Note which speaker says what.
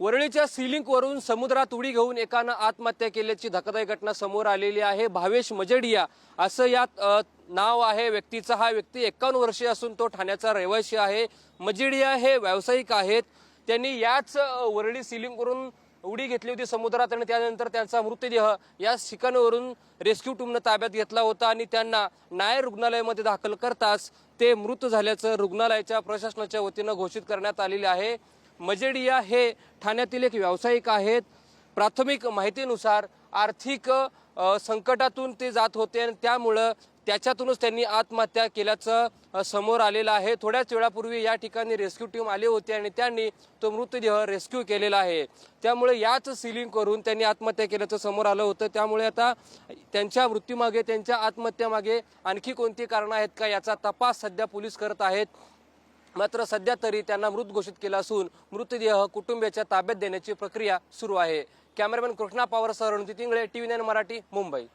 Speaker 1: वरळीच्या सिलिंकवरून समुद्रात उडी घेऊन एकानं आत्महत्या केल्याची धक्कादायक घटना समोर आलेली आहे। भावेश मजेडिया असं यात नाव आहे व्यक्तीचं। हा व्यक्ती 51 वर्षीय असून तो ठाण्याचा रहिवासी आहे। मजेडिया हे व्यावसायिक आहेत। त्यांनी याच वरळी सिलिंकवरून उडी घेतली होती समुद्रात आणि त्यानंतर त्यांचा मृतदेह या ठिकाणावरून रेस्क्यू टीमने ताब्यात घेतला होता आणि त्यांना नायर रुग्णालयामध्ये दाखल करताच ते मृत झाल्याचं रुग्णालयाच्या प्रशासनाच्या वतीनं घोषित करण्यात आलेले आहे। मजेडिया हे ठाण्यातील एक व्यावसायिक आहेत। प्राथमिक माहितीनुसार आर्थिक संकटातून ते जात होते आणि त्यामुळे त्याच्यातूनच त्यांनी आत्महत्या केल्याचं समोर आलेलं आहे। थोड्याच वेळापूर्वी या ठिकाणी रेस्क्यू टीम आली होती आणि त्यांनी तो मृतदेह रेस्क्यू केलेला आहे। त्यामुळे याच सिलिंग करून त्यांनी आत्महत्या केल्याचं समोर आलं होतं। त्यामुळे आता त्यांच्या मृत्यूमागे त्यांच्या आत्महत्येमागे आणखी कोणती कारणं आहेत का याचा तपास सध्या पोलीस करत आहेत। मात्र सध्या तरी त्यांना मृत घोषित केला असून मृतदेह कुटुंबियाच्या ताब्यात देण्याची प्रक्रिया सुरू आहे। कॅमेरामॅन कृष्णा पवारसह रणजित इंगळे, TV9 मराठी, मुंबई।